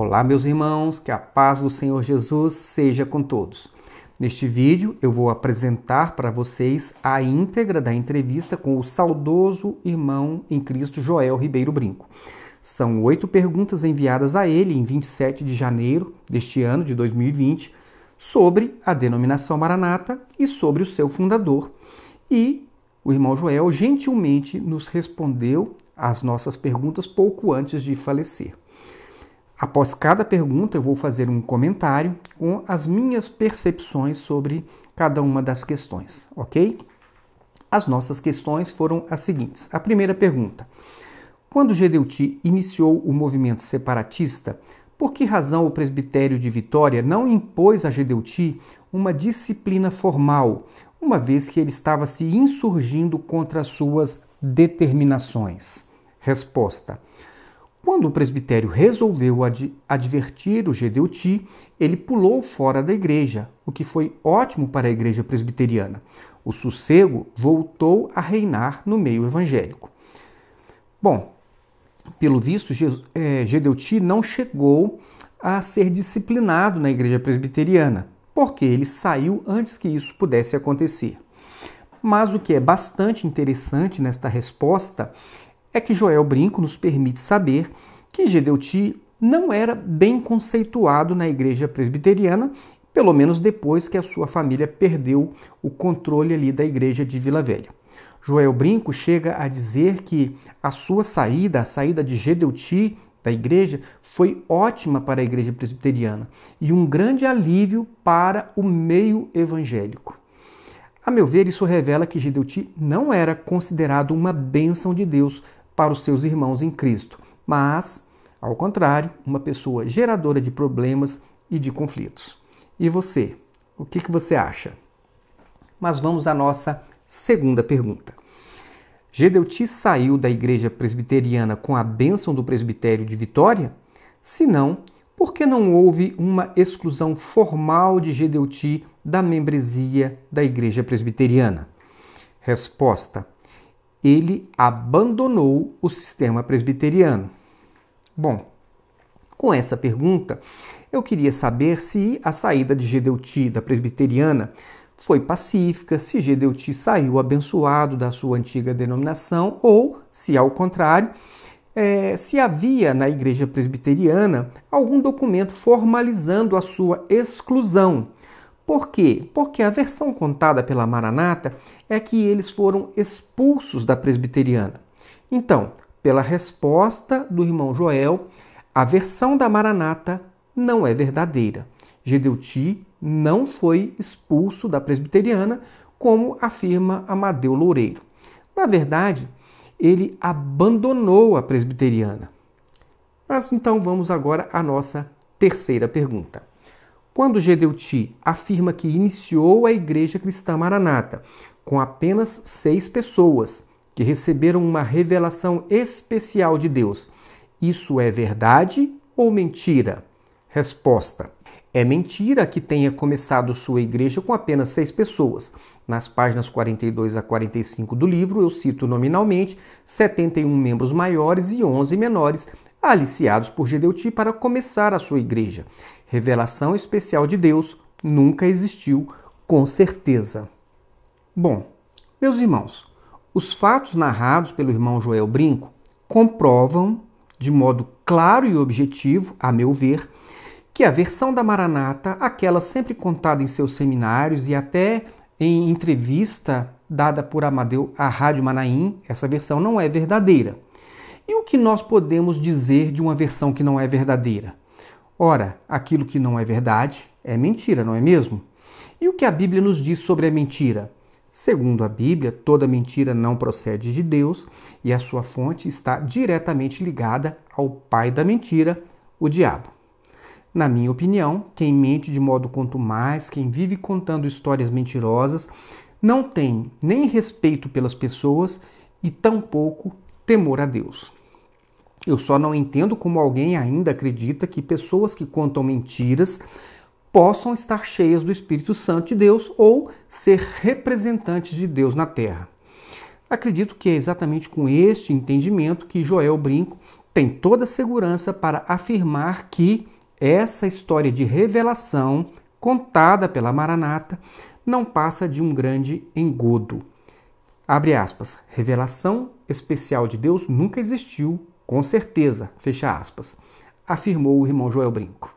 Olá, meus irmãos, que a paz do Senhor Jesus seja com todos. Neste vídeo, eu vou apresentar para vocês a íntegra da entrevista com o saudoso irmão em Cristo Joel Ribeiro Brinco. São 8 perguntas enviadas a ele em 27 de janeiro deste ano de 2020 sobre a denominação Maranata e sobre o seu fundador. E o irmão Joel gentilmente nos respondeu às nossas perguntas pouco antes de falecer. Após cada pergunta, eu vou fazer um comentário com as minhas percepções sobre cada uma das questões, ok? As nossas questões foram as seguintes. A primeira pergunta: quando Gedeuti iniciou o movimento separatista, por que razão o presbitério de Vitória não impôs a Gedeuti uma disciplina formal, uma vez que ele estava se insurgindo contra as suas determinações? Resposta: quando o presbitério resolveu advertir o Gedeuti, ele pulou fora da igreja, o que foi ótimo para a igreja presbiteriana. O sossego voltou a reinar no meio evangélico. Bom, pelo visto, Gedeuti não chegou a ser disciplinado na igreja presbiteriana, porque ele saiu antes que isso pudesse acontecer. Mas o que é bastante interessante nesta resposta é que Joel Brinco nos permite saber que Gedeuti não era bem conceituado na igreja presbiteriana, pelo menos depois que a sua família perdeu o controle ali da igreja de Vila Velha. Joel Brinco chega a dizer que a sua saída, a saída de Gedeuti da igreja, foi ótima para a igreja presbiteriana e um grande alívio para o meio evangélico. A meu ver, isso revela que Gedeuti não era considerado uma bênção de Deus para os seus irmãos em Cristo, mas, ao contrário, uma pessoa geradora de problemas e de conflitos. E você? O que você acha? Mas vamos à nossa segunda pergunta. Gedeuti saiu da igreja presbiteriana com a bênção do presbitério de Vitória? Se não, por que não houve uma exclusão formal de Gedeuti da membresia da igreja presbiteriana? Resposta: ele abandonou o sistema presbiteriano. Bom, com essa pergunta, eu queria saber se a saída de Gedeuti da presbiteriana foi pacífica, se Gedeuti saiu abençoado da sua antiga denominação ou, se ao contrário, se havia na igreja presbiteriana algum documento formalizando a sua exclusão. Por quê? Porque a versão contada pela Maranata é que eles foram expulsos da presbiteriana. Então, pela resposta do irmão Joel, a versão da Maranata não é verdadeira. Gedeuti não foi expulso da presbiteriana, como afirma Amadeu Loureiro. Na verdade, ele abandonou a presbiteriana. Mas então vamos agora à nossa terceira pergunta. Quando Gedeuti afirma que iniciou a Igreja Cristã Maranata com apenas 6 pessoas que receberam uma revelação especial de Deus, isso é verdade ou mentira? Resposta: é mentira que tenha começado sua igreja com apenas 6 pessoas. Nas páginas 42 a 45 do livro, eu cito nominalmente 71 membros maiores e 11 menores, aliciados por Gedeuti para começar a sua igreja. Revelação especial de Deus nunca existiu, com certeza. Bom, meus irmãos, os fatos narrados pelo irmão Joel Brinco comprovam, de modo claro e objetivo, a meu ver, que a versão da Maranata, aquela sempre contada em seus seminários e até em entrevista dada por Amadeu à Rádio Manaim, essa versão não é verdadeira. E o que nós podemos dizer de uma versão que não é verdadeira? Ora, aquilo que não é verdade é mentira, não é mesmo? E o que a Bíblia nos diz sobre a mentira? Segundo a Bíblia, toda mentira não procede de Deus e a sua fonte está diretamente ligada ao pai da mentira, o diabo. Na minha opinião, quem mente de modo contumaz, quem vive contando histórias mentirosas, não tem nem respeito pelas pessoas e tampouco temor a Deus. Eu só não entendo como alguém ainda acredita que pessoas que contam mentiras possam estar cheias do Espírito Santo de Deus ou ser representantes de Deus na Terra. Acredito que é exatamente com este entendimento que Joel Brinco tem toda a segurança para afirmar que essa história de revelação contada pela Maranata não passa de um grande engodo. Abre aspas, revelação especial de Deus nunca existiu, com certeza, fecha aspas, afirmou o irmão Joel Brinco.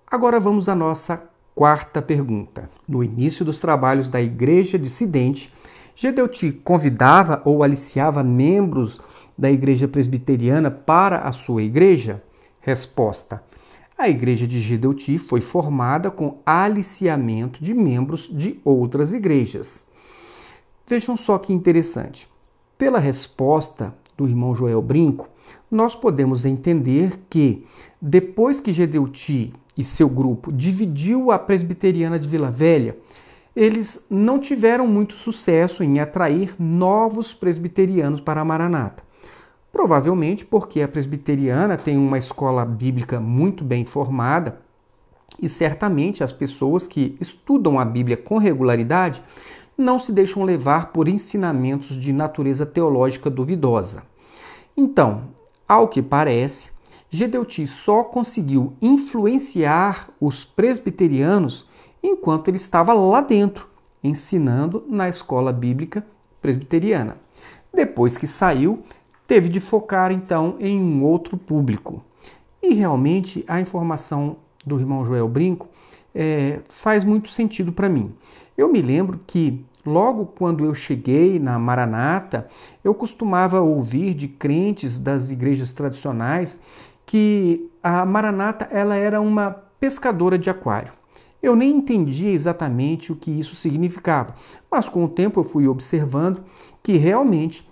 Agora vamos à nossa quarta pergunta. No início dos trabalhos da Igreja Dissidente, Gedeuti convidava ou aliciava membros da Igreja Presbiteriana para a sua igreja? Resposta: a Igreja de Gedeuti foi formada com aliciamento de membros de outras igrejas. Vejam só que interessante. Pela resposta do irmão Joel Brinco, nós podemos entender que, depois que Gedeuti e seu grupo dividiu a Presbiteriana de Vila Velha, eles não tiveram muito sucesso em atrair novos presbiterianos para a Maranata. Provavelmente porque a presbiteriana tem uma escola bíblica muito bem formada e certamente as pessoas que estudam a Bíblia com regularidade não se deixam levar por ensinamentos de natureza teológica duvidosa. Então, ao que parece, Gedeuti só conseguiu influenciar os presbiterianos enquanto ele estava lá dentro, ensinando na escola bíblica presbiteriana. Depois que saiu, teve de focar então em um outro público. E realmente a informação do irmão Joel Brinco faz muito sentido para mim. Eu me lembro que logo quando eu cheguei na Maranata, eu costumava ouvir de crentes das igrejas tradicionais que a Maranata ela era uma pescadora de aquário. Eu nem entendia exatamente o que isso significava, mas com o tempo eu fui observando que realmente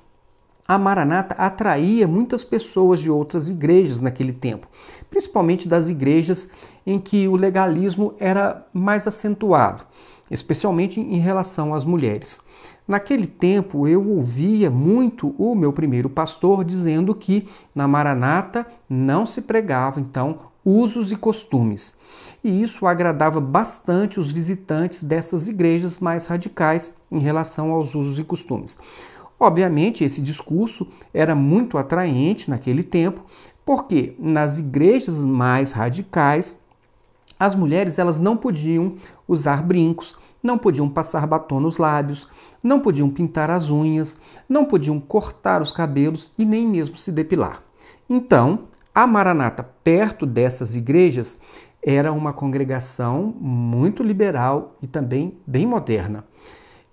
a Maranata atraía muitas pessoas de outras igrejas naquele tempo, principalmente das igrejas em que o legalismo era mais acentuado, especialmente em relação às mulheres. Naquele tempo eu ouvia muito o meu primeiro pastor dizendo que na Maranata não se pregava, então, usos e costumes. E isso agradava bastante os visitantes dessas igrejas mais radicais em relação aos usos e costumes. Obviamente, esse discurso era muito atraente naquele tempo, porque nas igrejas mais radicais, as mulheres elas não podiam usar brincos, não podiam passar batom nos lábios, não podiam pintar as unhas, não podiam cortar os cabelos e nem mesmo se depilar. Então, a Maranata, perto dessas igrejas, era uma congregação muito liberal e também bem moderna.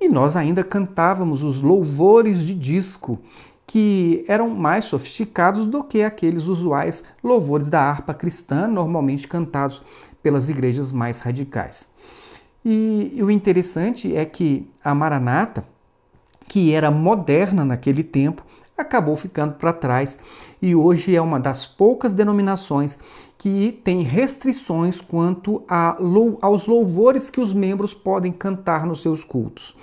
E nós ainda cantávamos os louvores de disco, que eram mais sofisticados do que aqueles usuais louvores da harpa cristã, normalmente cantados pelas igrejas mais radicais. E o interessante é que a Maranata, que era moderna naquele tempo, acabou ficando para trás e hoje é uma das poucas denominações que tem restrições quanto aos louvores que os membros podem cantar nos seus cultos.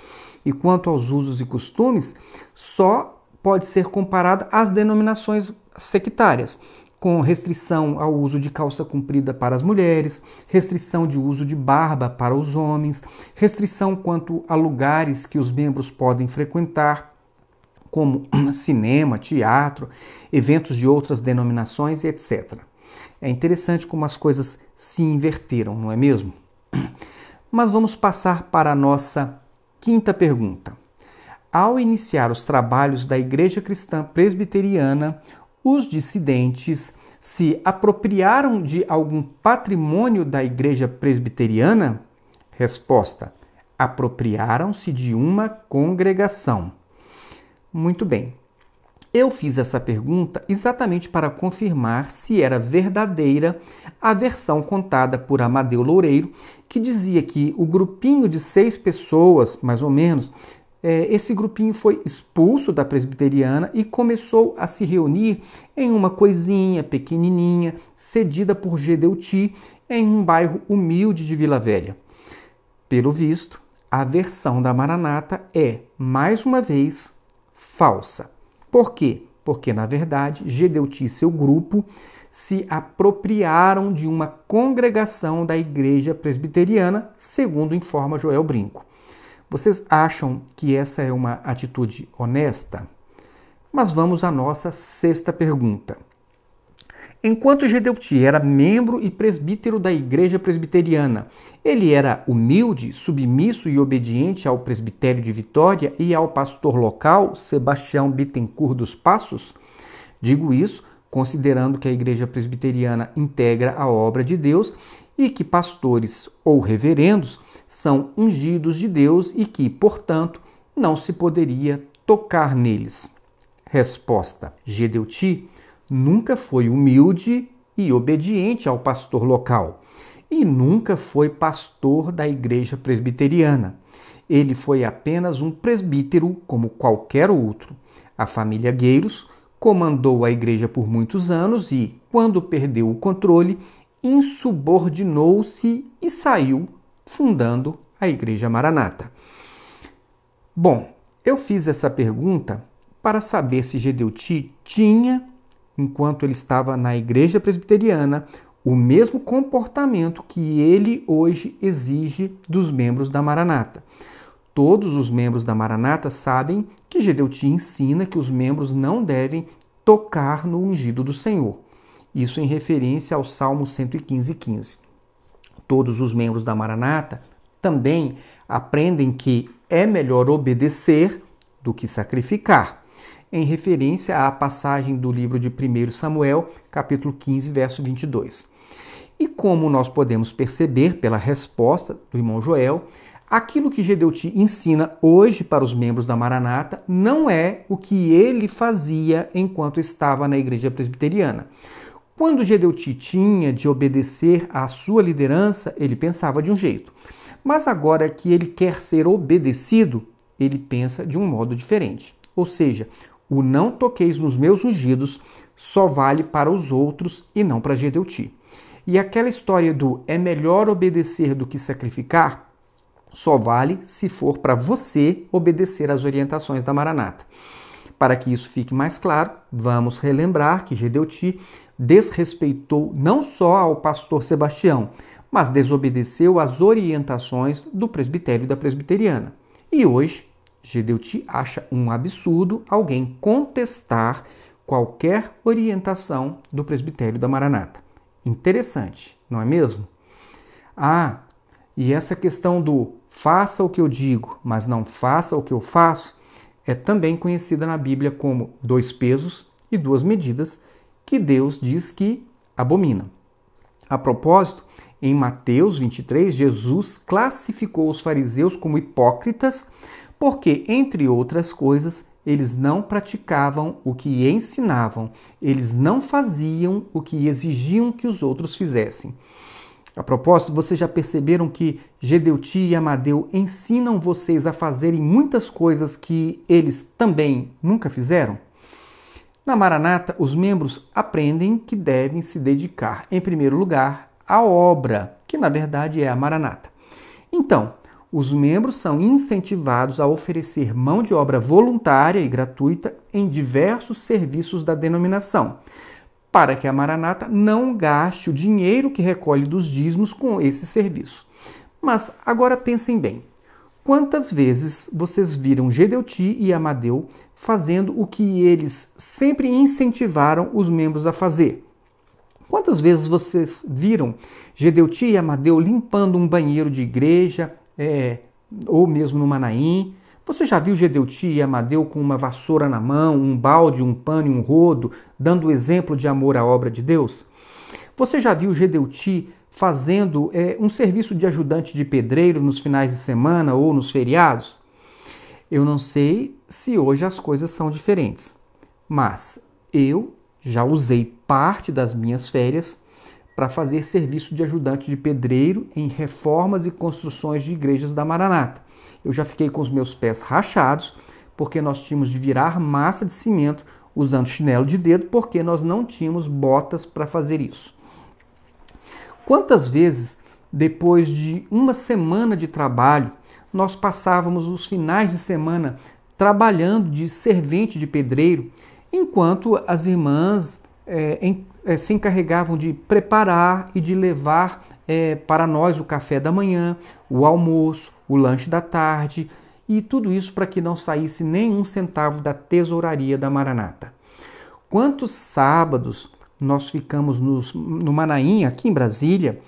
E quanto aos usos e costumes, só pode ser comparada às denominações sectárias, com restrição ao uso de calça comprida para as mulheres, restrição de uso de barba para os homens, restrição quanto a lugares que os membros podem frequentar, como cinema, teatro, eventos de outras denominações, etc. É interessante como as coisas se inverteram, não é mesmo? Mas vamos passar para a nossa quinta pergunta. Ao iniciar os trabalhos da Igreja Cristã Presbiteriana, os dissidentes se apropriaram de algum patrimônio da Igreja Presbiteriana? Resposta: apropriaram-se de uma congregação. Muito bem. Eu fiz essa pergunta exatamente para confirmar se era verdadeira a versão contada por Amadeu Loureiro, que dizia que o grupinho de 6 pessoas, mais ou menos, esse grupinho foi expulso da presbiteriana e começou a se reunir em uma coisinha pequenininha, cedida por Gedeuti, em um bairro humilde de Vila Velha. Pelo visto, a versão da Maranata é, mais uma vez, falsa. Por quê? Porque, na verdade, Gedeuti e seu grupo se apropriaram de uma congregação da Igreja Presbiteriana, segundo informa Joel Brinco. Vocês acham que essa é uma atitude honesta? Mas vamos à nossa sexta pergunta. Enquanto Gedeuti era membro e presbítero da Igreja Presbiteriana, ele era humilde, submisso e obediente ao presbitério de Vitória e ao pastor local, Sebastião Bittencourt dos Passos? Digo isso considerando que a Igreja Presbiteriana integra a obra de Deus e que pastores ou reverendos são ungidos de Deus e que, portanto, não se poderia tocar neles. Resposta: Gedeuti nunca foi humilde e obediente ao pastor local e nunca foi pastor da Igreja Presbiteriana. Ele foi apenas um presbítero como qualquer outro. A família Gueiros comandou a igreja por muitos anos e, quando perdeu o controle, insubordinou-se e saiu, fundando a Igreja Maranata. Bom, eu fiz essa pergunta para saber se Gedeuti tinha, enquanto ele estava na Igreja Presbiteriana, o mesmo comportamento que ele hoje exige dos membros da Maranata. Todos os membros da Maranata sabem que Gedeuti ensina que os membros não devem tocar no ungido do Senhor. Isso em referência ao Salmo 115:15. Todos os membros da Maranata também aprendem que é melhor obedecer do que sacrificar, em referência à passagem do livro de 1 Samuel, capítulo 15, verso 22. E como nós podemos perceber pela resposta do irmão Joel, aquilo que Gedeuti ensina hoje para os membros da Maranata não é o que ele fazia enquanto estava na Igreja Presbiteriana. Quando Gedeuti tinha de obedecer à sua liderança, ele pensava de um jeito. Mas agora que ele quer ser obedecido, ele pensa de um modo diferente. Ou seja, o não toqueis nos meus ungidos só vale para os outros e não para Gedeuti. E aquela história do é melhor obedecer do que sacrificar só vale se for para você obedecer às orientações da Maranata. Para que isso fique mais claro, vamos relembrar que Gedeuti desrespeitou não só ao pastor Sebastião, mas desobedeceu às orientações do presbitério da Presbiteriana. E hoje, Gedeuti acha um absurdo alguém contestar qualquer orientação do presbitério da Maranata. Interessante, não é mesmo? E essa questão do faça o que eu digo, mas não faça o que eu faço, é também conhecida na Bíblia como 2 pesos e 2 medidas, que Deus diz que abomina. A propósito, em Mateus 23, Jesus classificou os fariseus como hipócritas porque, entre outras coisas, eles não praticavam o que ensinavam, eles não faziam o que exigiam que os outros fizessem. A propósito, vocês já perceberam que Gedeuti e Amadeu ensinam vocês a fazerem muitas coisas que eles também nunca fizeram? Na Maranata, os membros aprendem que devem se dedicar, em primeiro lugar, à obra, que na verdade é a Maranata. Então, os membros são incentivados a oferecer mão de obra voluntária e gratuita em diversos serviços da denominação, para que a Maranata não gaste o dinheiro que recolhe dos dízimos com esse serviço. Mas agora pensem bem, quantas vezes vocês viram Gedeuti e Amadeu fazendo o que eles sempre incentivaram os membros a fazer? Quantas vezes vocês viram Gedeuti e Amadeu limpando um banheiro de igreja, ou mesmo no Manaim? Você já viu Gedeuti e Amadeu com uma vassoura na mão, um balde, um pano e um rodo, dando exemplo de amor à obra de Deus? Você já viu Gedeuti fazendo um serviço de ajudante de pedreiro nos finais de semana ou nos feriados? Eu não sei se hoje as coisas são diferentes, mas eu já usei parte das minhas férias para fazer serviço de ajudante de pedreiro em reformas e construções de igrejas da Maranata. Eu já fiquei com os meus pés rachados porque nós tínhamos de virar massa de cimento usando chinelo de dedo porque nós não tínhamos botas para fazer isso. Quantas vezes, depois de uma semana de trabalho, nós passávamos os finais de semana trabalhando de servente de pedreiro, enquanto as irmãs se encarregavam de preparar e de levar para nós o café da manhã, o almoço, o lanche da tarde, e tudo isso para que não saísse nenhum centavo da tesouraria da Maranata. Quantos sábados, nós ficamos no Manaim, aqui em Brasília,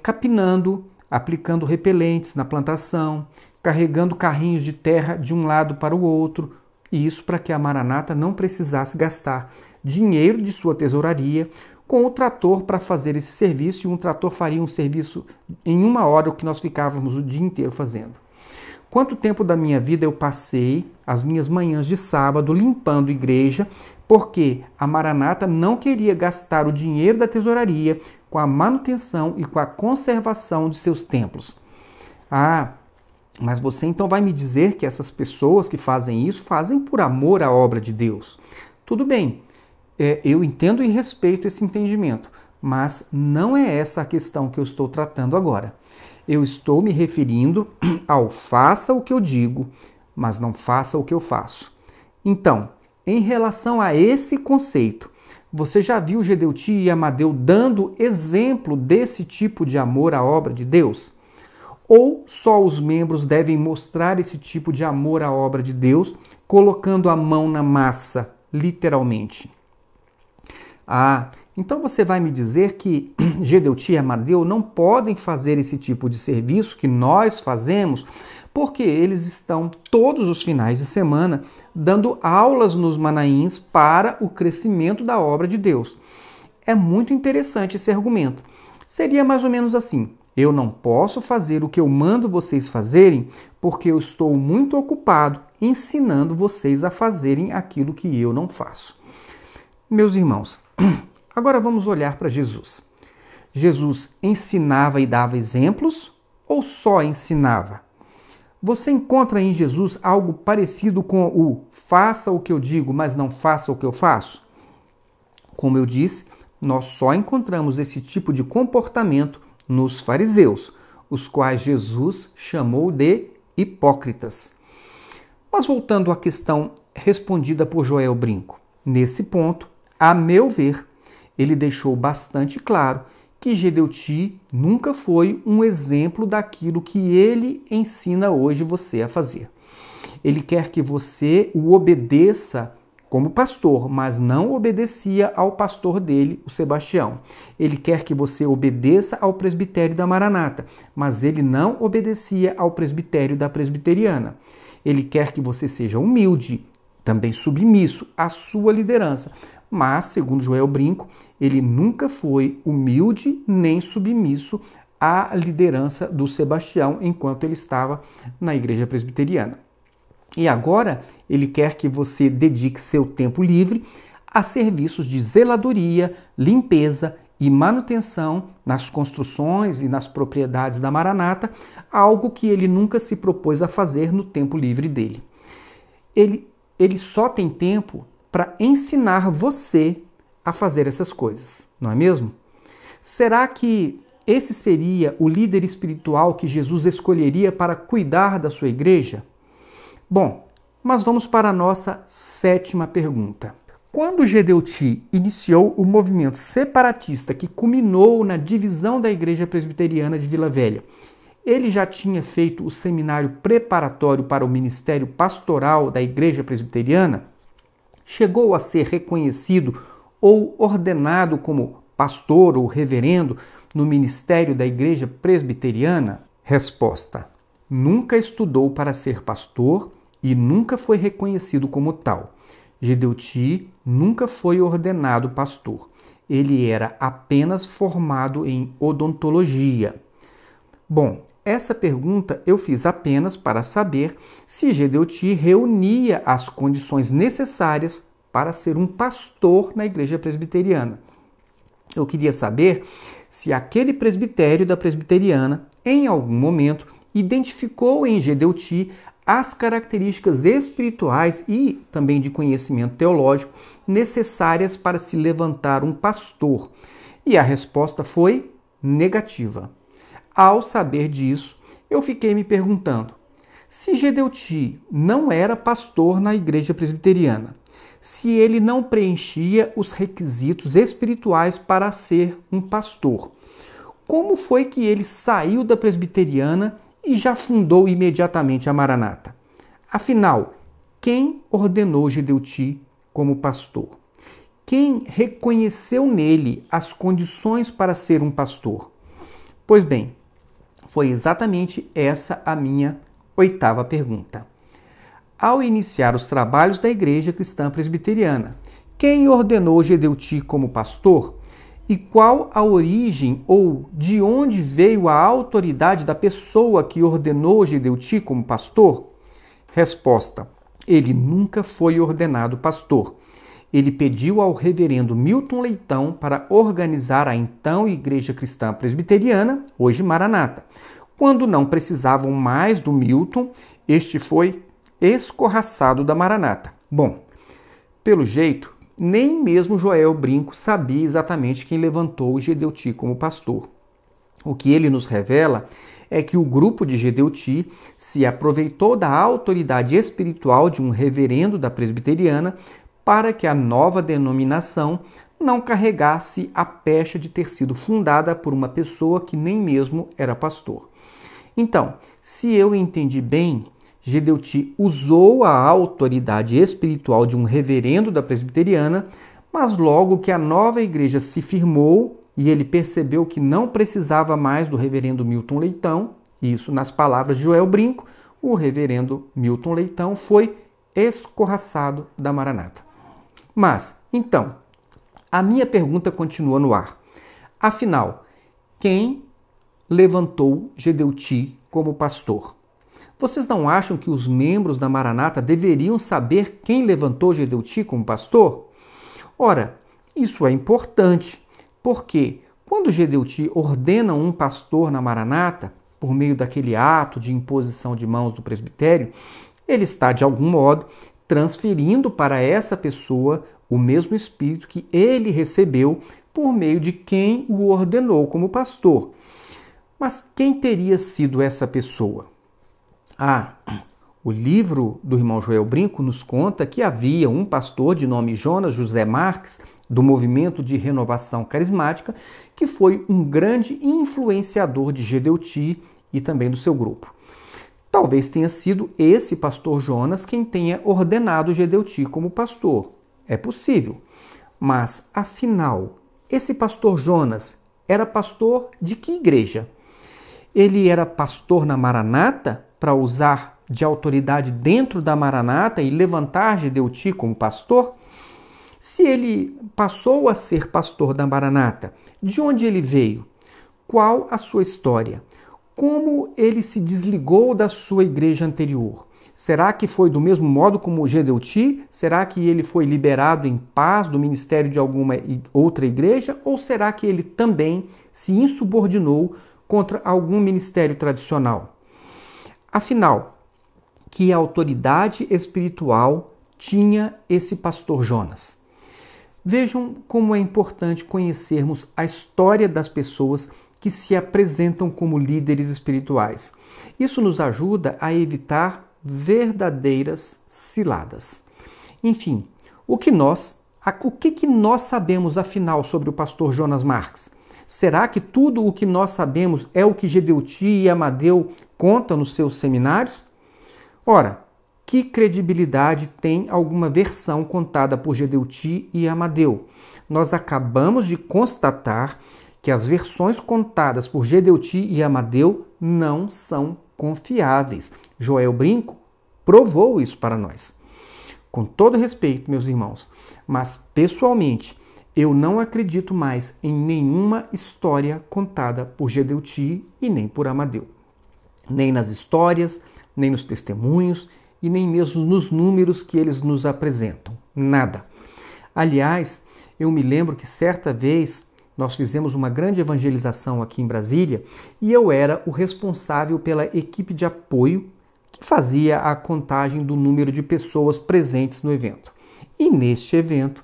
capinando, aplicando repelentes na plantação, carregando carrinhos de terra de um lado para o outro, e isso para que a Maranata não precisasse gastar dinheiro de sua tesouraria com o trator para fazer esse serviço, e um trator faria um serviço em 1 hora, o que nós ficávamos o dia inteiro fazendo. Quanto tempo da minha vida eu passei as minhas manhãs de sábado limpando igreja, porque a Maranata não queria gastar o dinheiro da tesouraria com a manutenção e com a conservação de seus templos. Ah, mas você então vai me dizer que essas pessoas que fazem isso fazem por amor à obra de Deus. Tudo bem, eu entendo e respeito esse entendimento, mas não é essa a questão que eu estou tratando agora. Eu estou me referindo ao faça o que eu digo, mas não faça o que eu faço. Então, em relação a esse conceito, você já viu Gedeuti e Amadeu dando exemplo desse tipo de amor à obra de Deus? Ou só os membros devem mostrar esse tipo de amor à obra de Deus, colocando a mão na massa, literalmente? Ah, então você vai me dizer que Gedeuti e Amadeu não podem fazer esse tipo de serviço que nós fazemos, porque eles estão todos os finais de semana dando aulas nos Manaíns para o crescimento da obra de Deus. É muito interessante esse argumento. Seria mais ou menos assim: eu não posso fazer o que eu mando vocês fazerem porque eu estou muito ocupado ensinando vocês a fazerem aquilo que eu não faço. Meus irmãos, agora vamos olhar para Jesus. Jesus ensinava e dava exemplos ou só ensinava? Você encontra em Jesus algo parecido com o faça o que eu digo, mas não faça o que eu faço? Como eu disse, nós só encontramos esse tipo de comportamento nos fariseus, os quais Jesus chamou de hipócritas. Mas voltando à questão respondida por Joel Brinco, nesse ponto, a meu ver, ele deixou bastante claro que Gedeuti nunca foi um exemplo daquilo que ele ensina hoje você a fazer. Ele quer que você o obedeça como pastor, mas não obedecia ao pastor dele, o Sebastião. Ele quer que você obedeça ao presbitério da Maranata, mas ele não obedecia ao presbitério da Presbiteriana. Ele quer que você seja humilde, também submisso à sua liderança, mas, segundo Joel Brinco, ele nunca foi humilde nem submisso à liderança do Sebastião enquanto ele estava na igreja presbiteriana. E agora ele quer que você dedique seu tempo livre a serviços de zeladoria, limpeza e manutenção nas construções e nas propriedades da Maranata, algo que ele nunca se propôs a fazer no tempo livre dele. Ele só tem tempo para ensinar você a fazer essas coisas, não é mesmo? Será que esse seria o líder espiritual que Jesus escolheria para cuidar da sua igreja? Bom, mas vamos para a nossa 7ª pergunta. Quando Gedeuti iniciou o movimento separatista que culminou na divisão da Igreja Presbiteriana de Vila Velha, ele já tinha feito o seminário preparatório para o ministério pastoral da Igreja Presbiteriana? Chegou a ser reconhecido ou ordenado como pastor ou reverendo no ministério da Igreja Presbiteriana? Resposta: nunca estudou para ser pastor e nunca foi reconhecido como tal. Gedeuti nunca foi ordenado pastor. Ele era apenas formado em odontologia. Bom, essa pergunta eu fiz apenas para saber se Gedeuti reunia as condições necessárias para ser um pastor na igreja presbiteriana. Eu queria saber se aquele presbitério da presbiteriana, em algum momento, identificou em Gedeuti as características espirituais e também de conhecimento teológico necessárias para se levantar um pastor. E a resposta foi negativa. Ao saber disso, eu fiquei me perguntando: se Gedeuti não era pastor na igreja presbiteriana, se ele não preenchia os requisitos espirituais para ser um pastor, como foi que ele saiu da presbiteriana e já fundou imediatamente a Maranata? Afinal, quem ordenou Gedeuti como pastor? quem reconheceu nele as condições para ser um pastor? Pois bem, foi exatamente essa a minha 8ª pergunta. Ao iniciar os trabalhos da Igreja Cristã Presbiteriana, quem ordenou Gedeuti como pastor? E qual a origem ou de onde veio a autoridade da pessoa que ordenou Gedeuti como pastor? Resposta: ele nunca foi ordenado pastor. Ele pediu ao reverendo Milton Leitão para organizar a então Igreja Cristã Presbiteriana, hoje Maranata. Quando não precisavam mais do Milton, este foi escorraçado da Maranata. Bom, pelo jeito, nem mesmo Joel Brinco sabia exatamente quem levantou Gedeuti como pastor. O que ele nos revela é que o grupo de Gedeuti se aproveitou da autoridade espiritual de um reverendo da presbiteriana para que a nova denominação não carregasse a pecha de ter sido fundada por uma pessoa que nem mesmo era pastor. Então, se eu entendi bem, Gedeuti usou a autoridade espiritual de um reverendo da presbiteriana, mas logo que a nova igreja se firmou e ele percebeu que não precisava mais do reverendo Milton Leitão, isso nas palavras de Joel Brinco, o reverendo Milton Leitão foi escorraçado da Maranata. Mas, então, a minha pergunta continua no ar. Afinal, quem levantou Gedeuti como pastor? Vocês não acham que os membros da Maranata deveriam saber quem levantou Gedeuti como pastor? Ora, isso é importante, porque quando Gedeuti ordena um pastor na Maranata, por meio daquele ato de imposição de mãos do presbitério, ele está, de algum modo, transferindo para essa pessoa o mesmo espírito que ele recebeu por meio de quem o ordenou como pastor. Mas quem teria sido essa pessoa? O livro do irmão Joel Brinco nos conta que havia um pastor de nome Jonas José Marques, do movimento de renovação carismática, que foi um grande influenciador de Gedeuti e também do seu grupo. Talvez tenha sido esse pastor Jonas quem tenha ordenado Gedeuti como pastor. É possível. Mas, afinal, esse pastor Jonas era pastor de que igreja? Ele era pastor na Maranata para usar de autoridade dentro da Maranata e levantar Gedeuti como pastor? Se ele passou a ser pastor da Maranata, de onde ele veio? Qual a sua história? Como ele se desligou da sua igreja anterior? Será que foi do mesmo modo como Gedeuti? Será que ele foi liberado em paz do ministério de alguma outra igreja? Ou será que ele também se insubordinou contra algum ministério tradicional? Afinal, que autoridade espiritual tinha esse pastor Jonas? Vejam como é importante conhecermos a história das pessoas que se apresentam como líderes espirituais. Isso nos ajuda a evitar verdadeiras ciladas. Enfim, o que nós sabemos afinal sobre o pastor Jonas Marques? Será que tudo o que nós sabemos é o que Gedeuti e Amadeu contam nos seus seminários? Ora, que credibilidade tem alguma versão contada por Gedeuti e Amadeu? Nós acabamos de constatar que as versões contadas por Gedeuti e Amadeu não são confiáveis. Joel Brinco provou isso para nós. Com todo respeito, meus irmãos, mas pessoalmente eu não acredito mais em nenhuma história contada por Gedeuti e nem por Amadeu. Nem nas histórias, nem nos testemunhos e nem mesmo nos números que eles nos apresentam. Nada. Aliás, eu me lembro que certa vez nós fizemos uma grande evangelização aqui em Brasília e eu era o responsável pela equipe de apoio que fazia a contagem do número de pessoas presentes no evento. E neste evento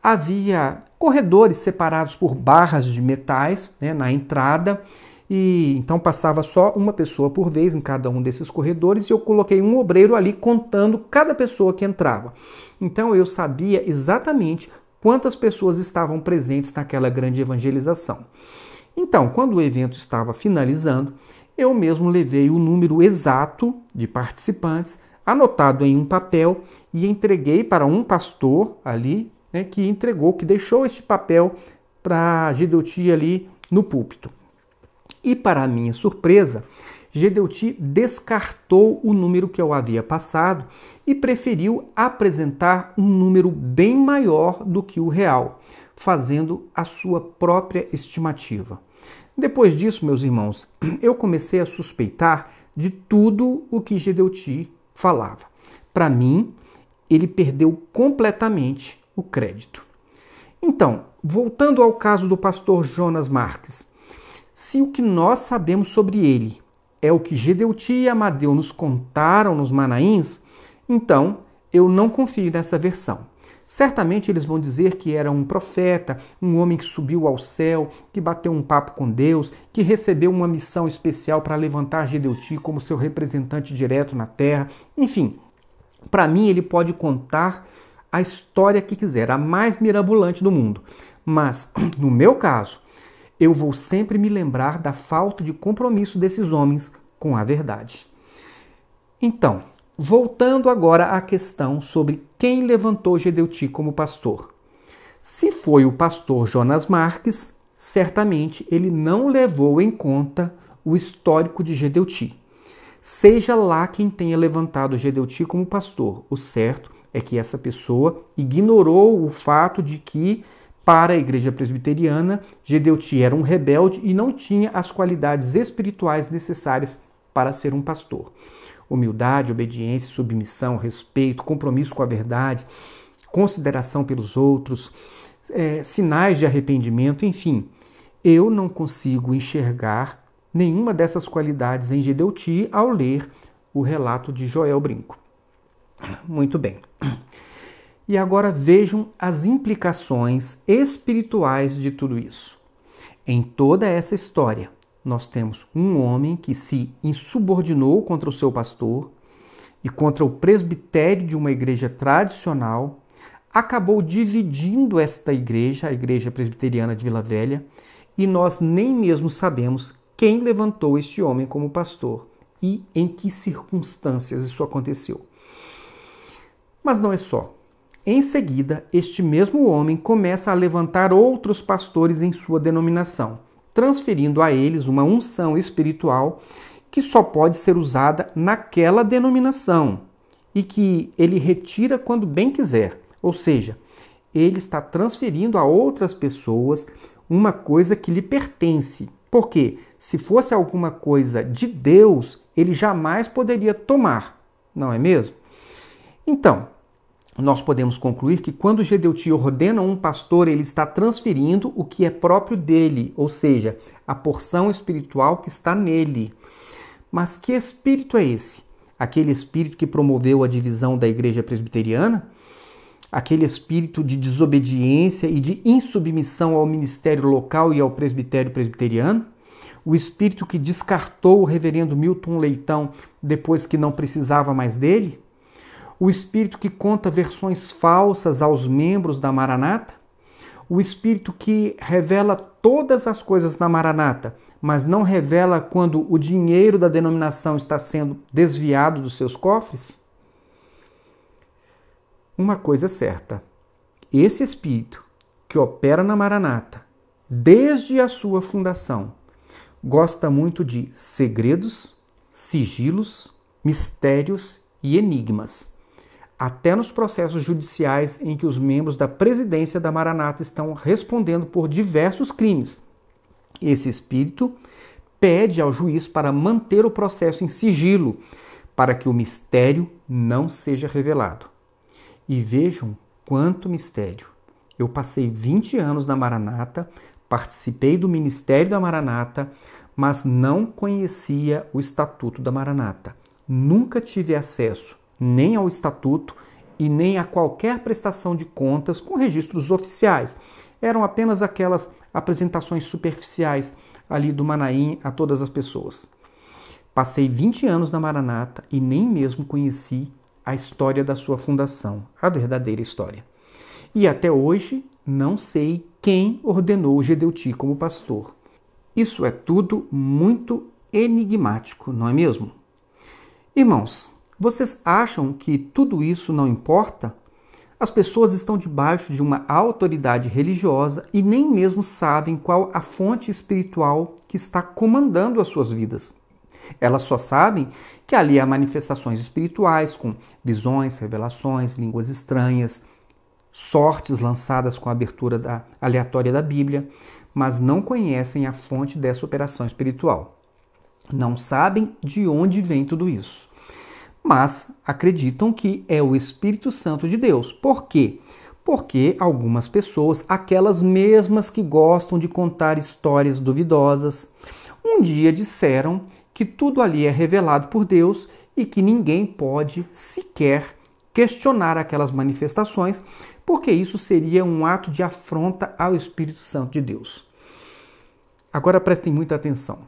havia corredores separados por barras de metais, na entrada, e então passava só uma pessoa por vez em cada um desses corredores e eu coloquei um obreiro ali contando cada pessoa que entrava. Então eu sabia exatamente quantas pessoas estavam presentes naquela grande evangelização. Então, quando o evento estava finalizando, eu mesmo levei o número exato de participantes, anotado em um papel, e entreguei para um pastor ali né, que deixou este papel para Gedeuti ali no púlpito. E para minha surpresa, Gedeuti descartou o número que eu havia passado e preferiu apresentar um número bem maior do que o real, fazendo a sua própria estimativa. Depois disso, meus irmãos, eu comecei a suspeitar de tudo o que Gedeuti falava. Para mim, ele perdeu completamente o crédito. Então, voltando ao caso do pastor Jonas Marques, se o que nós sabemos sobre ele é o que Gedeuti e Amadeu nos contaram nos Manaíns, então eu não confio nessa versão. Certamente eles vão dizer que era um profeta, um homem que subiu ao céu, que bateu um papo com Deus, que recebeu uma missão especial para levantar Gedeuti como seu representante direto na terra. Enfim, para mim ele pode contar a história que quiser, a mais mirabolante do mundo. Mas, no meu caso, eu vou sempre me lembrar da falta de compromisso desses homens com a verdade. Então, voltando agora à questão sobre quem levantou Gedeuti como pastor. Se foi o pastor Jonas Marques, certamente ele não levou em conta o histórico de Gedeuti. Seja lá quem tenha levantado Gedeuti como pastor, o certo é que essa pessoa ignorou o fato de que, para a igreja presbiteriana, Gedeuti era um rebelde e não tinha as qualidades espirituais necessárias para ser um pastor. Humildade, obediência, submissão, respeito, compromisso com a verdade, consideração pelos outros, sinais de arrependimento, enfim. Eu não consigo enxergar nenhuma dessas qualidades em Gedeuti ao ler o relato de Joel Brinco. Muito bem. E agora vejam as implicações espirituais de tudo isso. Em toda essa história, nós temos um homem que se insubordinou contra o seu pastor e contra o presbitério de uma igreja tradicional, acabou dividindo esta igreja, a igreja presbiteriana de Vila Velha, e nós nem mesmo sabemos quem levantou este homem como pastor e em que circunstâncias isso aconteceu. Mas não é só. Em seguida, este mesmo homem começa a levantar outros pastores em sua denominação, transferindo a eles uma unção espiritual que só pode ser usada naquela denominação e que ele retira quando bem quiser. Ou seja, ele está transferindo a outras pessoas uma coisa que lhe pertence. Porque se fosse alguma coisa de Deus, ele jamais poderia tomar, não é mesmo? Então, nós podemos concluir que quando Gedeuti ordena um pastor, ele está transferindo o que é próprio dele, ou seja, a porção espiritual que está nele. Mas que espírito é esse? Aquele espírito que promoveu a divisão da igreja presbiteriana? Aquele espírito de desobediência e de insubmissão ao ministério local e ao presbitério presbiteriano? O espírito que descartou o reverendo Milton Leitão depois que não precisava mais dele? O espírito que conta versões falsas aos membros da Maranata? O espírito que revela todas as coisas na Maranata, mas não revela quando o dinheiro da denominação está sendo desviado dos seus cofres? Uma coisa é certa, esse espírito que opera na Maranata, desde a sua fundação, gosta muito de segredos, sigilos, mistérios e enigmas. Até nos processos judiciais em que os membros da presidência da Maranata estão respondendo por diversos crimes. Esse espírito pede ao juiz para manter o processo em sigilo, para que o mistério não seja revelado. E vejam quanto mistério. Eu passei 20 anos na Maranata, participei do ministério da Maranata, mas não conhecia o Estatuto da Maranata. Nunca tive acesso nem ao estatuto e nem a qualquer prestação de contas com registros oficiais. Eram apenas aquelas apresentações superficiais ali do Manaim a todas as pessoas. Passei 20 anos na Maranata e nem mesmo conheci a história da sua fundação, a verdadeira história. E até hoje não sei quem ordenou Gedeuti como pastor. Isso é tudo muito enigmático, não é mesmo? Irmãos, vocês acham que tudo isso não importa? As pessoas estão debaixo de uma autoridade religiosa e nem mesmo sabem qual a fonte espiritual que está comandando as suas vidas. Elas só sabem que ali há manifestações espirituais com visões, revelações, línguas estranhas, sortes lançadas com a abertura aleatória da Bíblia, mas não conhecem a fonte dessa operação espiritual. Não sabem de onde vem tudo isso. Mas acreditam que é o Espírito Santo de Deus. Por quê? Porque algumas pessoas, aquelas mesmas que gostam de contar histórias duvidosas, um dia disseram que tudo ali é revelado por Deus e que ninguém pode sequer questionar aquelas manifestações, porque isso seria um ato de afronta ao Espírito Santo de Deus. Agora prestem muita atenção.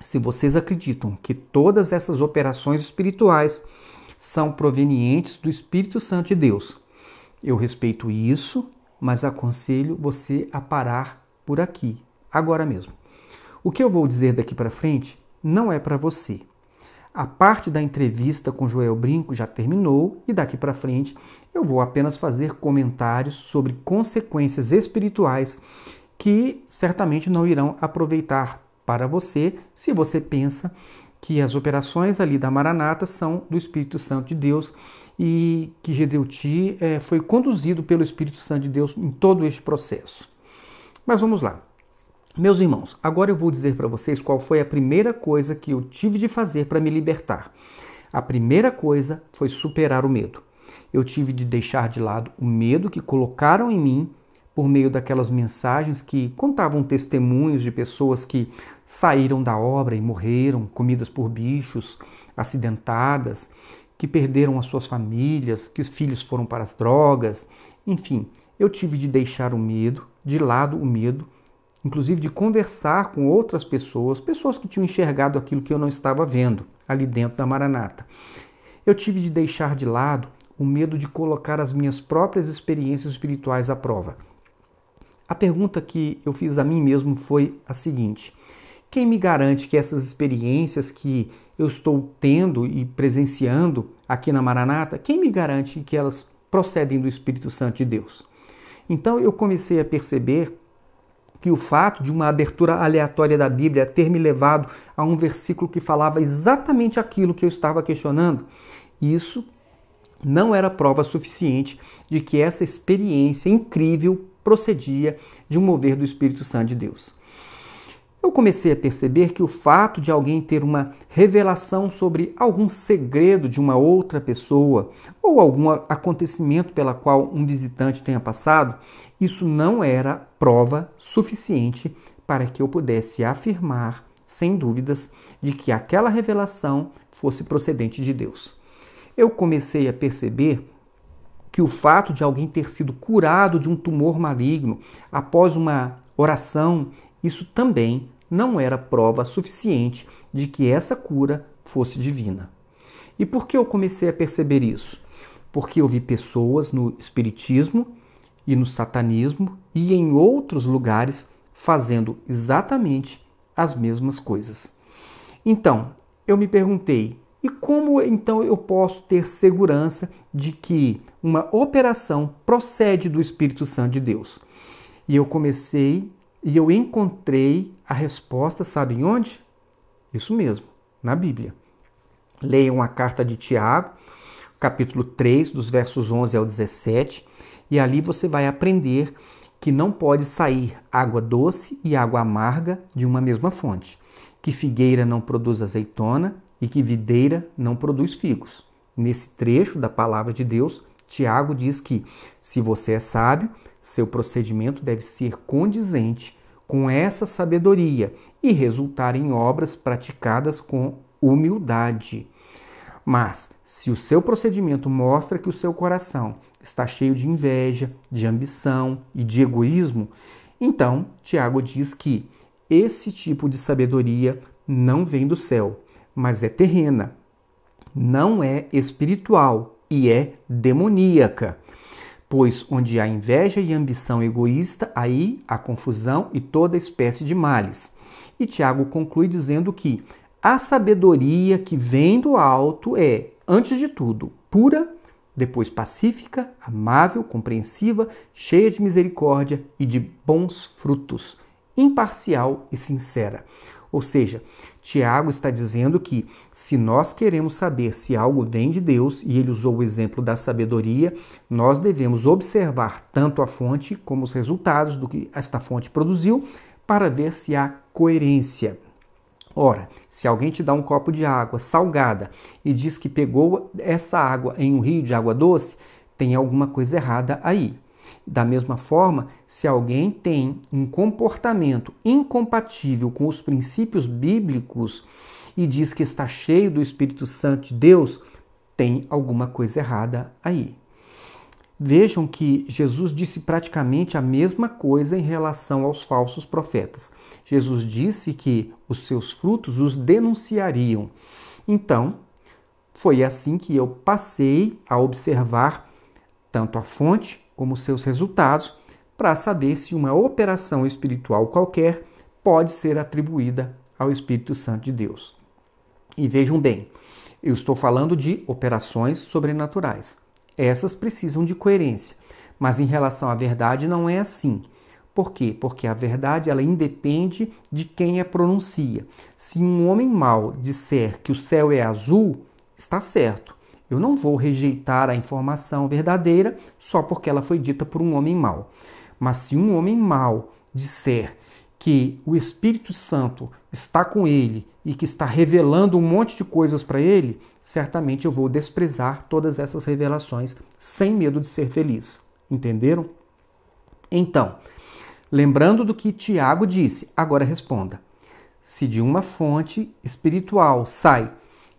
Se vocês acreditam que todas essas operações espirituais são provenientes do Espírito Santo de Deus, eu respeito isso, mas aconselho você a parar por aqui, agora mesmo. O que eu vou dizer daqui para frente não é para você. A parte da entrevista com Joel Brinco já terminou e daqui para frente eu vou apenas fazer comentários sobre consequências espirituais que certamente não irão aproveitar para você, se você pensa que as operações ali da Maranata são do Espírito Santo de Deus e que Gedeuti foi conduzido pelo Espírito Santo de Deus em todo este processo. Mas vamos lá. Meus irmãos, agora eu vou dizer para vocês qual foi a primeira coisa que eu tive de fazer para me libertar. A primeira coisa foi superar o medo. Eu tive de deixar de lado o medo que colocaram em mim por meio daquelas mensagens que contavam testemunhos de pessoas que saíram da obra e morreram, comidas por bichos, acidentadas, que perderam as suas famílias, que os filhos foram para as drogas. Enfim, eu tive de deixar de lado o medo, inclusive de conversar com outras pessoas que tinham enxergado aquilo que eu não estava vendo ali dentro da Maranata. Eu tive de deixar de lado o medo de colocar as minhas próprias experiências espirituais à prova. A pergunta que eu fiz a mim mesmo foi a seguinte: quem me garante que essas experiências que eu estou tendo e presenciando aqui na Maranata, quem me garante que elas procedem do Espírito Santo de Deus? Então eu comecei a perceber que o fato de uma abertura aleatória da Bíblia ter me levado a um versículo que falava exatamente aquilo que eu estava questionando, isso não era prova suficiente de que essa experiência incrível procedia de um mover do Espírito Santo de Deus. Eu comecei a perceber que o fato de alguém ter uma revelação sobre algum segredo de uma outra pessoa ou algum acontecimento pela qual um visitante tenha passado, isso não era prova suficiente para que eu pudesse afirmar, sem dúvidas, de que aquela revelação fosse procedente de Deus. Eu comecei a perceber que o fato de alguém ter sido curado de um tumor maligno após uma oração, isso também não era prova suficiente de que essa cura fosse divina. E por que eu comecei a perceber isso? Porque eu vi pessoas no espiritismo e no satanismo e em outros lugares fazendo exatamente as mesmas coisas. Então, eu me perguntei, e como então eu posso ter segurança de que uma operação procede do Espírito Santo de Deus? E eu encontrei a resposta, sabem onde? Isso mesmo, na Bíblia. Leiam a carta de Tiago, capítulo 3, dos versos 11 ao 17, e ali você vai aprender que não pode sair água doce e água amarga de uma mesma fonte, que figueira não produz azeitona e que videira não produz figos. Nesse trecho da palavra de Deus, Tiago diz que, se você é sábio, seu procedimento deve ser condizente com essa sabedoria e resultar em obras praticadas com humildade. Mas, se o seu procedimento mostra que o seu coração está cheio de inveja, de ambição e de egoísmo, então Tiago diz que esse tipo de sabedoria não vem do céu, mas é terrena, não é espiritual e é demoníaca. Pois onde há inveja e ambição egoísta, aí há confusão e toda espécie de males. E Tiago conclui dizendo que a sabedoria que vem do alto é, antes de tudo, pura, depois pacífica, amável, compreensiva, cheia de misericórdia e de bons frutos, imparcial e sincera. Ou seja, Tiago está dizendo que se nós queremos saber se algo vem de Deus, e ele usou o exemplo da sabedoria, nós devemos observar tanto a fonte como os resultados do que esta fonte produziu para ver se há coerência. Ora, se alguém te dá um copo de água salgada e diz que pegou essa água em um rio de água doce, tem alguma coisa errada aí. Da mesma forma, se alguém tem um comportamento incompatível com os princípios bíblicos e diz que está cheio do Espírito Santo de Deus, tem alguma coisa errada aí. Vejam que Jesus disse praticamente a mesma coisa em relação aos falsos profetas. Jesus disse que os seus frutos os denunciariam. Então, foi assim que eu passei a observar tanto a fonte como os seus resultados para saber se uma operação espiritual qualquer pode ser atribuída ao Espírito Santo de Deus. E vejam bem, eu estou falando de operações sobrenaturais. Essas precisam de coerência, mas em relação à verdade não é assim. Por quê? Porque a verdade ela independe de quem a pronuncia. Se um homem mau disser que o céu é azul, está certo. Eu não vou rejeitar a informação verdadeira só porque ela foi dita por um homem mau. Mas se um homem mau disser que o Espírito Santo está com ele e que está revelando um monte de coisas para ele, certamente eu vou desprezar todas essas revelações sem medo de ser feliz. Entenderam? Então, lembrando do que Tiago disse, agora responda. Se de uma fonte espiritual sai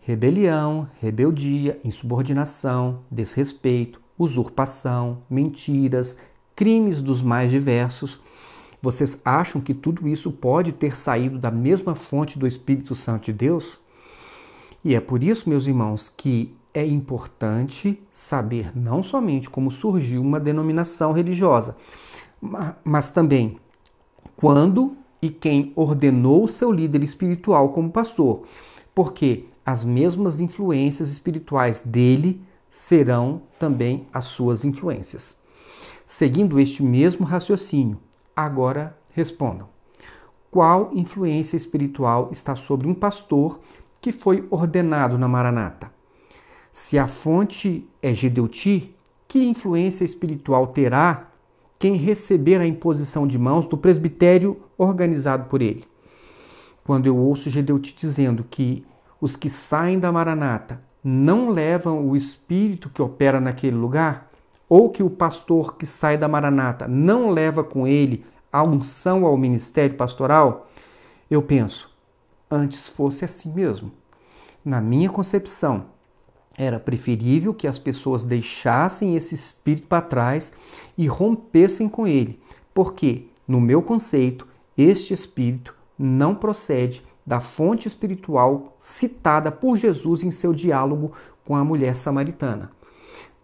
rebelião, rebeldia, insubordinação, desrespeito, usurpação, mentiras, crimes dos mais diversos, vocês acham que tudo isso pode ter saído da mesma fonte do Espírito Santo de Deus? E é por isso, meus irmãos, que é importante saber não somente como surgiu uma denominação religiosa, mas também quando e quem ordenou o seu líder espiritual como pastor, porque as mesmas influências espirituais dele serão também as suas influências. Seguindo este mesmo raciocínio, agora respondam. Qual influência espiritual está sobre um pastor que foi ordenado na Maranata? Se a fonte é Gedeuti, que influência espiritual terá quem receber a imposição de mãos do presbitério organizado por ele? Quando eu ouço Gedeuti dizendo que os que saem da Maranata não levam o espírito que opera naquele lugar, ou que o pastor que sai da Maranata não leva com ele a unção ao ministério pastoral, eu penso, antes fosse assim mesmo. Na minha concepção, era preferível que as pessoas deixassem esse espírito para trás e rompessem com ele, porque, no meu conceito, este espírito não procede da fonte espiritual citada por Jesus em seu diálogo com a mulher samaritana.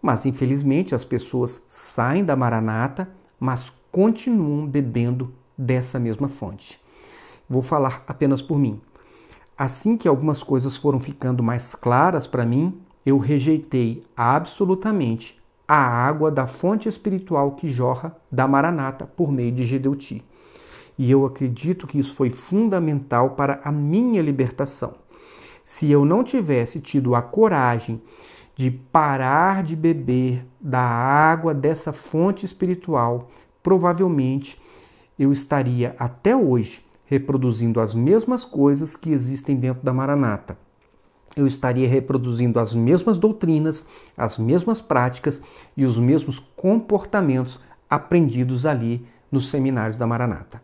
Mas, infelizmente, as pessoas saem da Maranata, mas continuam bebendo dessa mesma fonte. Vou falar apenas por mim. Assim que algumas coisas foram ficando mais claras para mim, eu rejeitei absolutamente a água da fonte espiritual que jorra da Maranata por meio de Gedeuti. E eu acredito que isso foi fundamental para a minha libertação. Se eu não tivesse tido a coragem de parar de beber da água dessa fonte espiritual, provavelmente eu estaria até hoje reproduzindo as mesmas coisas que existem dentro da Maranata. Eu estaria reproduzindo as mesmas doutrinas, as mesmas práticas e os mesmos comportamentos aprendidos ali nos seminários da Maranata.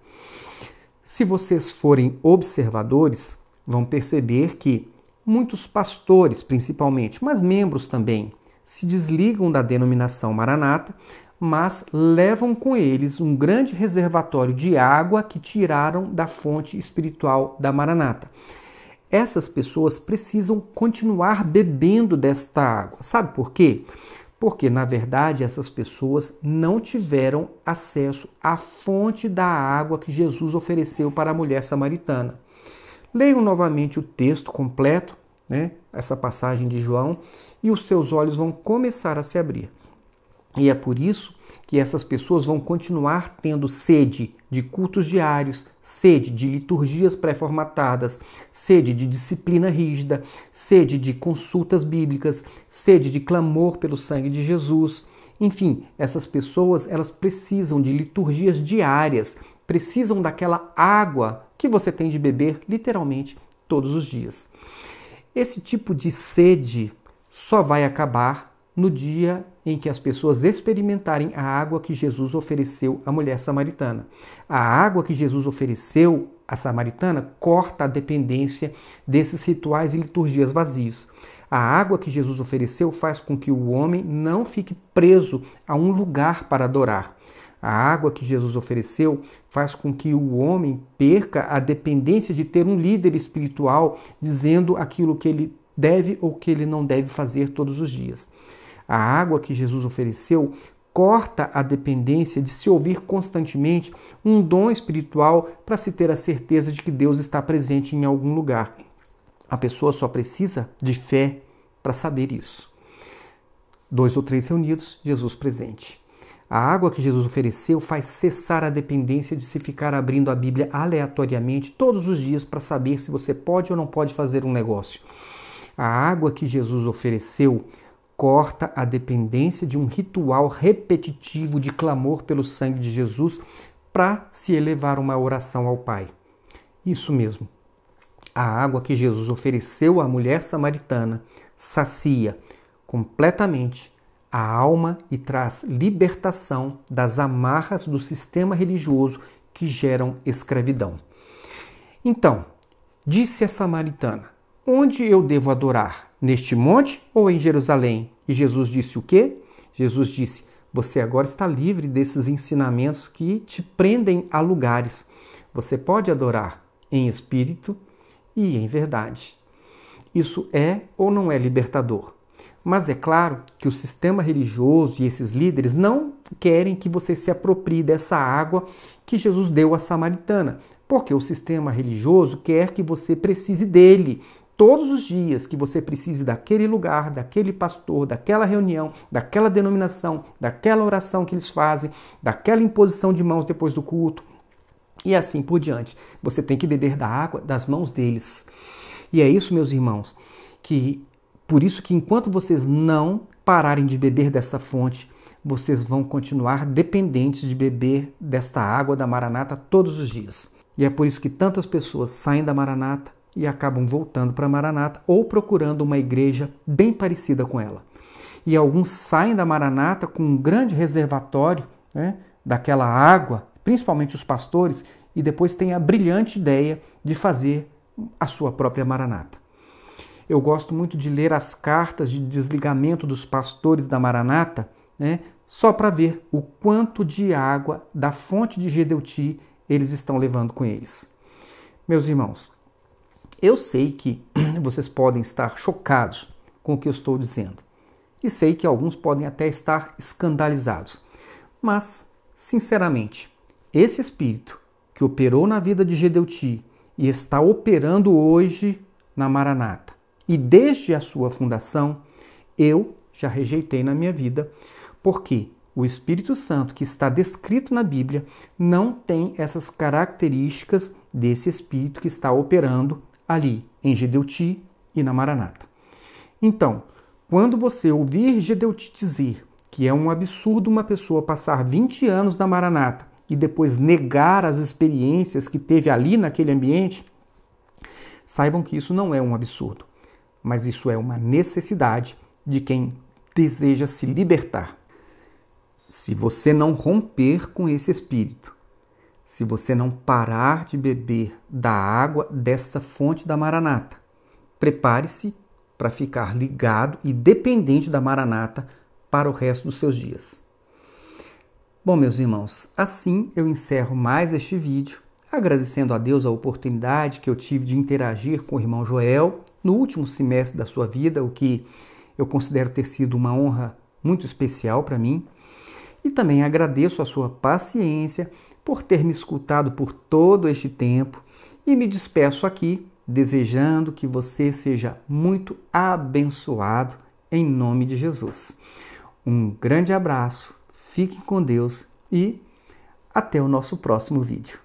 Se vocês forem observadores, vão perceber que muitos pastores, principalmente, mas membros também, se desligam da denominação Maranata, mas levam com eles um grande reservatório de água que tiraram da fonte espiritual da Maranata. Essas pessoas precisam continuar bebendo desta água. Sabe por quê? Porque, na verdade, essas pessoas não tiveram acesso à fonte da água que Jesus ofereceu para a mulher samaritana. Leiam novamente o texto completo né, essa passagem de João, e os seus olhos vão começar a se abrir. E é por isso que essas pessoas vão continuar tendo sede de cultos diários, sede de liturgias pré-formatadas, sede de disciplina rígida, sede de consultas bíblicas, sede de clamor pelo sangue de Jesus. Enfim, essas pessoas, elas precisam de liturgias diárias, precisam daquela água que você tem de beber literalmente todos os dias. Esse tipo de sede só vai acabar no dia em que as pessoas experimentarem a água que Jesus ofereceu à mulher samaritana. A água que Jesus ofereceu à samaritana corta a dependência desses rituais e liturgias vazios. A água que Jesus ofereceu faz com que o homem não fique preso a um lugar para adorar. A água que Jesus ofereceu faz com que o homem perca a dependência de ter um líder espiritual dizendo aquilo que ele deve ou que ele não deve fazer todos os dias. A água que Jesus ofereceu corta a dependência de se ouvir constantemente um dom espiritual para se ter a certeza de que Deus está presente em algum lugar. A pessoa só precisa de fé para saber isso. 2 ou 3 reunidos, Jesus presente. A água que Jesus ofereceu faz cessar a dependência de se ficar abrindo a Bíblia aleatoriamente todos os dias para saber se você pode ou não pode fazer um negócio. A água que Jesus ofereceu corta a dependência de um ritual repetitivo de clamor pelo sangue de Jesus para se elevar uma oração ao Pai. Isso mesmo. A água que Jesus ofereceu à mulher samaritana sacia completamente a alma e traz libertação das amarras do sistema religioso que geram escravidão. Então, disse a samaritana: onde eu devo adorar? Neste monte ou em Jerusalém? E Jesus disse o quê? Jesus disse: você agora está livre desses ensinamentos que te prendem a lugares. Você pode adorar em espírito e em verdade. Isso é ou não é libertador? Mas é claro que o sistema religioso e esses líderes não querem que você se aproprie dessa água que Jesus deu à samaritana, porque o sistema religioso quer que você precise dele todos os dias, que você precise daquele lugar, daquele pastor, daquela reunião, daquela denominação, daquela oração que eles fazem, daquela imposição de mãos depois do culto e assim por diante. Você tem que beber da água das mãos deles. E é isso, meus irmãos, por isso que enquanto vocês não pararem de beber dessa fonte, vocês vão continuar dependentes de beber desta água da Maranata todos os dias. E é por isso que tantas pessoas saem da Maranata e acabam voltando para a Maranata ou procurando uma igreja bem parecida com ela. E alguns saem da Maranata com um grande reservatório, né, daquela água, principalmente os pastores, e depois têm a brilhante ideia de fazer a sua própria Maranata. Eu gosto muito de ler as cartas de desligamento dos pastores da Maranata, né, só para ver o quanto de água da fonte de Gedeuti eles estão levando com eles. Meus irmãos, eu sei que vocês podem estar chocados com o que eu estou dizendo. E sei que alguns podem até estar escandalizados. Mas, sinceramente, esse espírito que operou na vida de Gedeuti e está operando hoje na Maranata, e desde a sua fundação, eu já rejeitei na minha vida, porque o Espírito Santo que está descrito na Bíblia não tem essas características desse espírito que está operando ali em Gedeuti e na Maranata. Então, quando você ouvir Gedeuti dizer que é um absurdo uma pessoa passar 20 anos na Maranata e depois negar as experiências que teve ali naquele ambiente, saibam que isso não é um absurdo, mas isso é uma necessidade de quem deseja se libertar. Se você não romper com esse espírito, se você não parar de beber da água desta fonte da Maranata, prepare-se para ficar ligado e dependente da Maranata para o resto dos seus dias. Bom, meus irmãos, assim eu encerro mais este vídeo, agradecendo a Deus a oportunidade que eu tive de interagir com o irmão Joel no último semestre da sua vida, o que eu considero ter sido uma honra muito especial para mim. E também agradeço a sua paciência por ter me escutado por todo este tempo e me despeço aqui desejando que você seja muito abençoado em nome de Jesus. Um grande abraço, fique com Deus e até o nosso próximo vídeo.